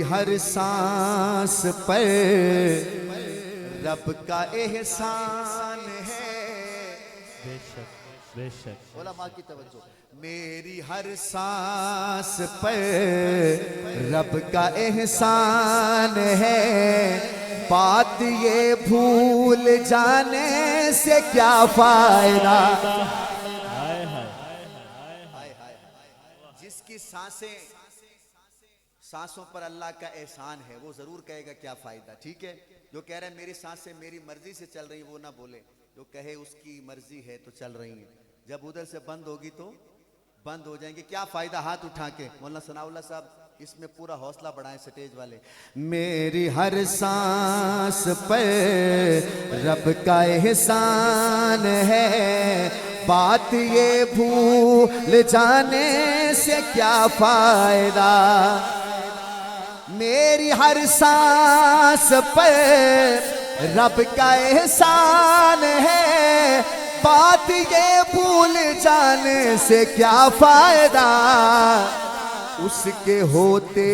ہر سانس پر رب کا احسان ہے. بے شک بے شک. علماء کی توجہ. میری ہر سانس پر رب کا احسان ہے. بات یہ بھول جانے سے کیا فائدہ. ہائے ہائے. جس کی سانسوں پر اللہ کا احسان ہے وہ ضرور کہے گا کیا فائدہ. ٹھیک ہے. جو کہہ رہے ہیں میری سانسیں میری مرضی سے چل رہی ہیں وہ نہ بولے. جو کہے اس کی مرضی ہے تو چل رہی ہیں. جب ادھر سے بند ہوگی تو بند ہو جائیں گے. کیا فائدہ. ہاتھ اٹھا کے مولانا ثناء اللہ صاحب اس میں پورا حوصلہ بڑھائیں سٹیج والے. میری ہر سانس پر رب کا احسان ہے. بات یہ بھول جانے سے کیا فائدہ. میری ہر سانس پر رب کا احسان ہے. بات یہ بھول جانے سے کیا فائدہ. اس کے ہوتے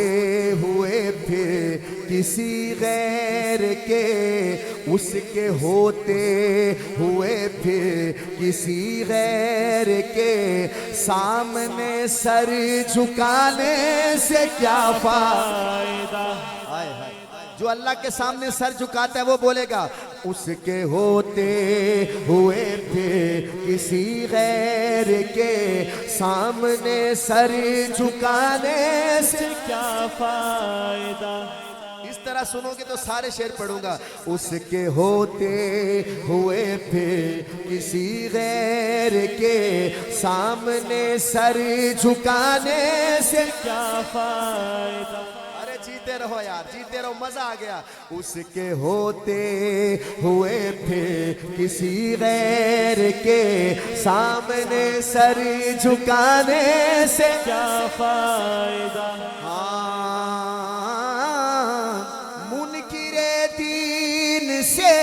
ہوئے پھر کسی غیر کے. اس کے ہوتے ہوئے پھر کسی غیر کے سامنے سر جھکانے سے کیا فائدہ. جو اللہ کے سامنے سر جھکاتا ہے وہ بولے گا اس کے ہوتے ہوئے پھر کسی غیر کے سامنے سر جھکانے سے کیا فائدہ. اس طرح سنو گے تو سارے شعر پڑھوں گا. اس کے ہوتے ہوئے پھر کسی غیر کے سامنے سر جھکانے سے کیا فائدہ. ارے جیتے رہو یار جیتے رہو مزہ آ گیا. اس کے ہوتے ہوئے پھر کسی غیر کے سامنے سر جھکانے سے کیا فائدہ. منکر دین سے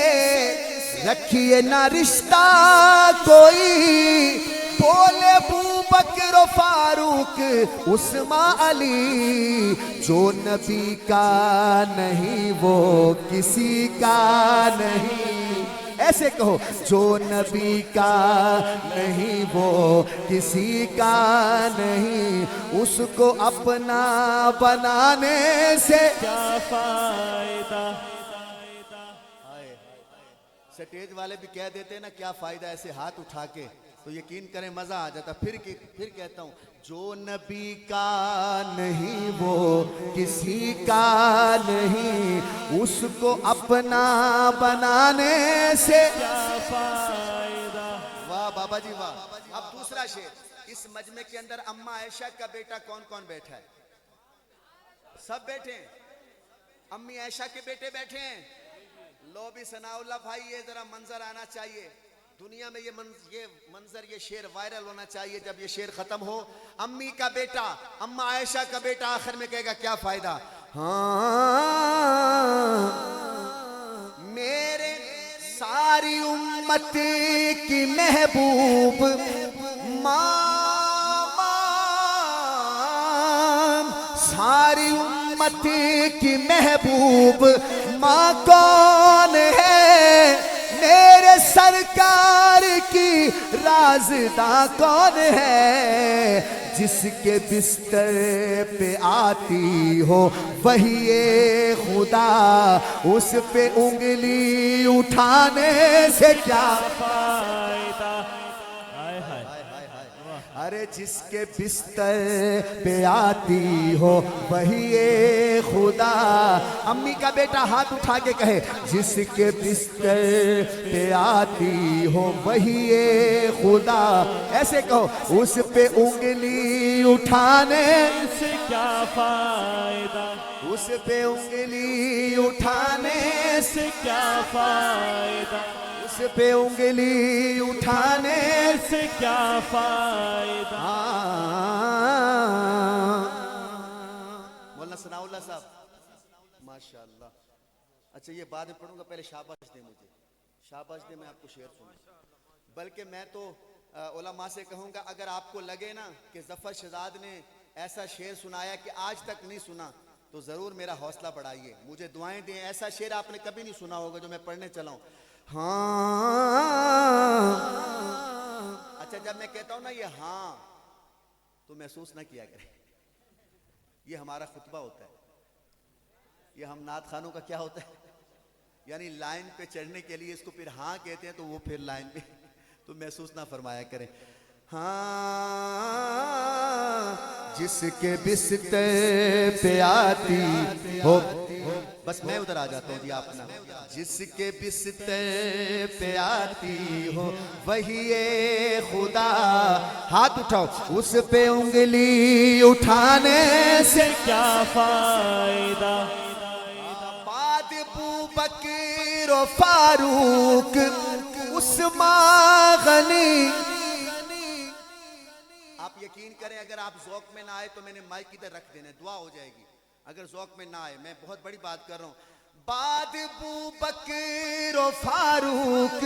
رکھیے نہ رشتہ کوئی. بولے ابوبکر و فاروق عثمان علی. جو نبی کا نہیں وہ کسی کا نہیں. ایسے کہو جو نبی کا نہیں وہ کسی کا نہیں. اس کو اپنا بنانے سے کیا فائدہ. سٹیج والے بھی کہہ دیتے ہیں نا کیا فائدہ ایسے ہاتھ اٹھا کے تو یقین کریں مزہ آ جاتا. پھر کہتا ہوں جو نبی کا نہیں وہ کسی کا نہیں. اس کو اپنا بنانے سے کیا فائدہ. واہ بابا جی واہ. اب دوسرا شعر. اس مجمع کے اندر اماں عائشہ کا بیٹا کون کون بیٹھا ہے. سب بیٹھے ہیں. امی عائشہ کے بیٹے بیٹھے ہیں. لو بھی ثناء اللہ بھائی یہ ذرا منظر آنا چاہیے دنیا میں. یہ منظر یہ شعر وائرل ہونا چاہیے. جب یہ شعر ختم ہو امی کا بیٹا اماں عائشہ کا بیٹا آخر میں کہے گا کیا فائدہ. میرے ساری امت کی محبوب ماں. ساری امت کی محبوب ماں کون ہے. میرے سرکار کی رازداں کون ہے. جس کے بستر پہ آتی ہو وہی خدا. اس پہ انگلی اٹھانے سے کیا فائدہ. ارے جس کے بستر پہ آتی ہو وہی خدا. امی کا بیٹا ہاتھ اٹھا کے کہے جس کے بستر پہ آتی ہو وہی خدا. ایسے کہو اس پہ انگلی اٹھانے سے کیا فائدہ. اس پہ انگلی اٹھانے سے کیا فائدہ. اس پہ انگلی اٹھانے سے کیا فائدہ. مولانا ثناء اللہ صاحب ماشاءاللہ. اچھا یہ بعد میں پڑھوں گا پہلے شاباش دے مجھے. شاباش دے میں آپ کو شعر سنوں. بلکہ میں تو علماء سے کہوں گا اگر آپ کو لگے نا کہ ظفر شہزاد نے ایسا شعر سنایا کہ آج تک نہیں سنا تو ضرور میرا حوصلہ بڑھائیے، مجھے دعائیں دیں. ایسا شعر آپ نے کبھی نہیں سنا ہوگا جو میں پڑھنے چلا ہوں. ہاں. اچھا جب میں کہتا ہوں نا یہ ہاں تو محسوس نہ کیا کریں، یہ ہمارا خطبہ ہوتا ہے. یہ ہم نعت خانوں کا کیا ہوتا ہے، یعنی لائن پہ چڑھنے کے لیے اس کو پھر ہاں کہتے ہیں تو وہ پھر لائن پہ تو محسوس نہ فرمایا کریں. ہاں جس کے بستر پہ آتی ہو، بس میں ادھر آ جاتا ہوں جی آپ نا. جس کے بستر پہ آتی ہو وہی اے خدا، ہاتھ اٹھاؤ، اس پہ انگلی اٹھانے سے کیا فائدہ. بعد ابو بکر و فاروق عثمان غنی. آپ یقین کریں اگر آپ ذوق میں نہ آئے تو میں نے مائک ادھر رکھ دینا، دعا ہو جائے گی. اگر ذوق میں نہ آئے، میں بہت بڑی بات کر رہا ہوں. بعد ابو بکر و فاروق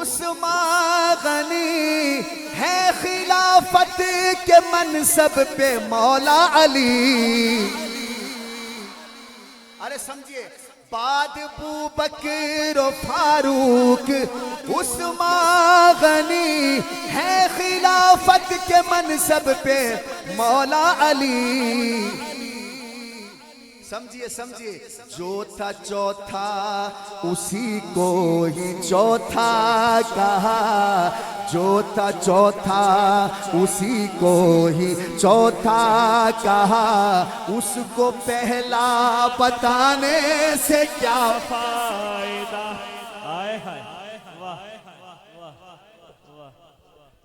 عثمان غنی ہے خلافت کے منصب پہ مولا علی. ارے سمجھیے، بعد ابو بکر و فاروق عثمان غنی ہے خلافت کے منصب پہ مولا علی. سمجھیے سمجھیے، جو تھا چوتھا اسی کو ہی چوتھا کہا، جو تھا چوتھا اسی کو ہی چوتھا کہا، اس کو پہلا بتانے سے کیا فائدہ. آئے ہائے واہ.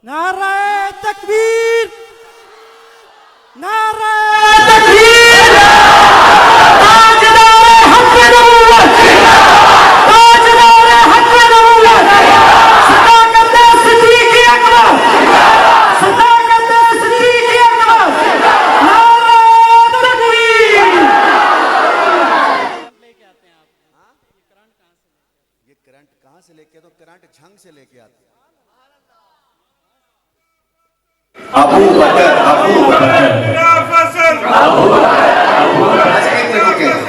نعرہ تکبیر، نعرہ تکبیر. یہ کرنٹ کہاں سے لے کے تو کرنٹ جھنگ سے لے کے آتے.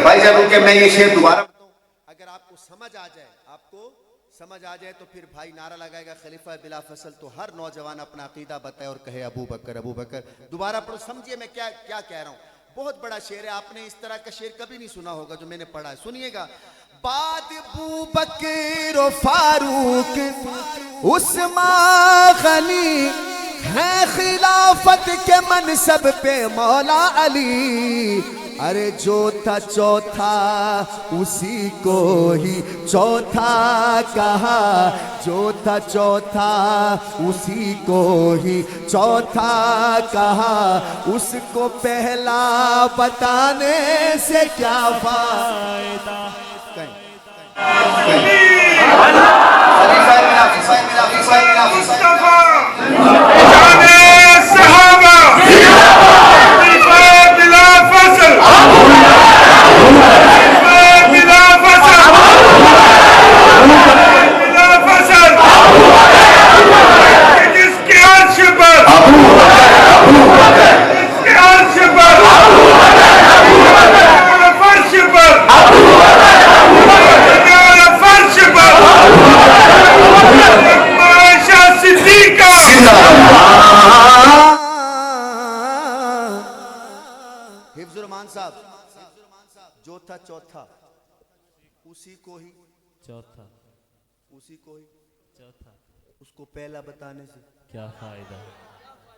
بھائی جان رکے، میں یہ شعر دوبارہ پڑھتا ہوں. اگر آپ کو سمجھ آ جائے، آپ کو سمجھ آ جائے تو پھر بھائی نعرہ لگائے گا خلیفہ بلا فصل، تو ہر نوجوان اپنا عقیدہ بتائے اور کہے ابو بکر ابو بکر. دوبارہ پڑھو، سمجھیے میں کیا کہہ رہا ہوں. بہت بڑا شعر ہے، آپ نے اس طرح کا شعر کبھی نہیں سنا ہوگا جو میں نے پڑھا ہے. سنیے گا. بعد ابو بکر و فاروق عثمان غنی ہے خلافت کے منصب پہ مولا علی. ارے جو تھا چوتھا اسی کو ہی چوتھا کہا، جو تھا چوتھا اسی کو ہی چوتھا کہا، اس کو پہلا بتانے سے کیا فائدہ. حفظ الرحمان صاحب، جو تھا چوتھا اسی کو ہی چوتھا، اسی کو ہی چوتھا، اس کو پہلا بتانے سے کیا فائدہ،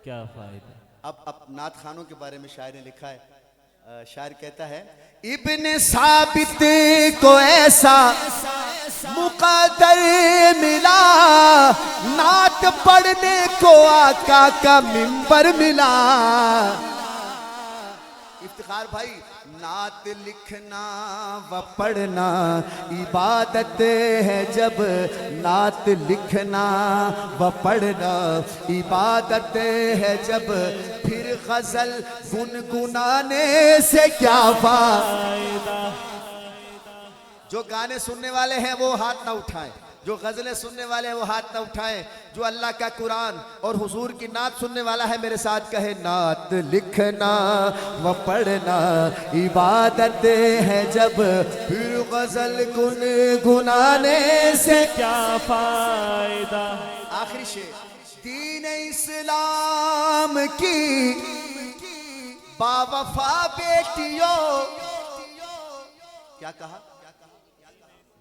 کیا فائدہ. اب نعت خانوں کے بارے میں شاعر نے لکھا ہے. شاعر کہتا ہے، ابن ثابت کو ایسا مقدر ملا، نعت پڑھنے کو آقا کا منبر ملا. افتخار بھائی، نعت لکھنا و پڑھنا عبادت ہے، جب نعت لکھنا و پڑھنا عبادت ہے جب، پھر غزل گنگنانے سے کیا فائدہ. جو گانے سننے والے ہیں وہ ہاتھ نہ اٹھائیں. جو غزلیں سننے والے ہیں وہ ہاتھ نہ اٹھائیں. جو اللہ کا قرآن اور حضور کی نعت سننے والا ہے میرے ساتھ کہے نعت لکھنا و پڑھنا عبادت ہے جب پھر غزل گنگنانے سے کیا فائدہ. آخری شعر. دین اسلام کی باوفا بیٹیوں کیا کہا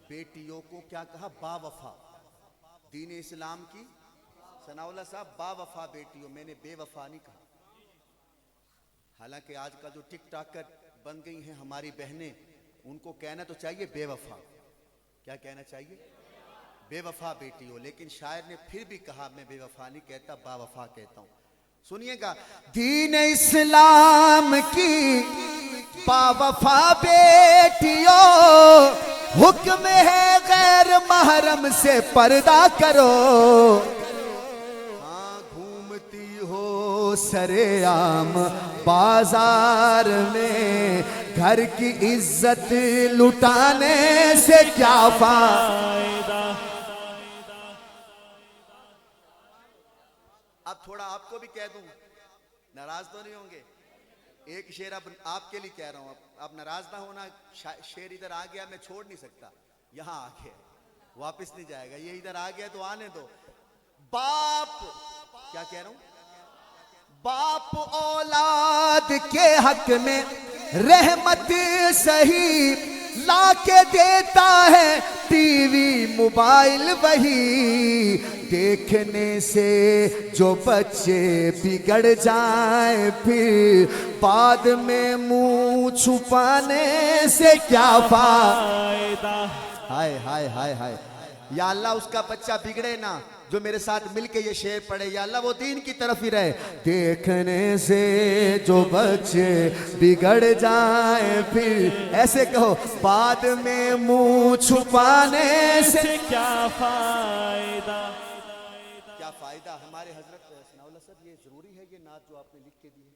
بیٹیوں کو کیا کہا باوفا. دین اسلام کی ثناء اللہ صاحب باوفا بیٹیوں میں نے بے وفا نہیں کہا. حالانکہ آج کا جو ٹک ٹاکر بن گئی ہیں ہماری بہنیں ان کو کہنا تو چاہیے بے وفا. کیا کہنا چاہیے بے وفا بیٹیوں. لیکن شاعر نے پھر بھی کہا میں بے وفا نہیں کہتا با وفا کہتا ہوں. سنیے گا. دین اسلام کی با وفا بیٹیوں حکم ہے غیر محرم سے پردہ کرو. ہاں گھومتی ہو سرے عام بازار میں گھر کی عزت لٹانے سے کیا فائدہ. اب تھوڑا آپ کو بھی کہہ دوں ناراض تو نہیں ہوں گے. ایک شعر اب آپ کے لیے کہہ رہا ہوں. اب ناراض نہ ہونا. شعر ادھر آ گیا میں چھوڑ نہیں سکتا. یہاں آ گیا واپس نہیں جائے گا. یہ ادھر آ گیا تو آنے دو. باپ کیا کہہ رہا ہوں باپ اولاد کے حق میں رحمت سہی لا کے دیتا ہے ٹی وی موبائل وہی. دیکھنے سے جو بچے بگڑ جائیں پھر بعد میں منہ چھپانے سے کیا فائدہ. ہائے ہائے ہائے ہائے. یا اللہ اس کا بچہ بگڑے نا جو میرے ساتھ مل کے یہ شعر پڑھے. یا اللہ وہ دین کی طرف ہی رہے. دیکھنے سے جو بچے بگڑ جائیں پھر ایسے کہو بعد میں منہ چھپانے سے کیا فائدہ. کیا فائدہ. ہمارے حضرت ثناء اللہ صاحب یہ ضروری ہے یہ نعت جو آپ نے لکھ کے دی ہے.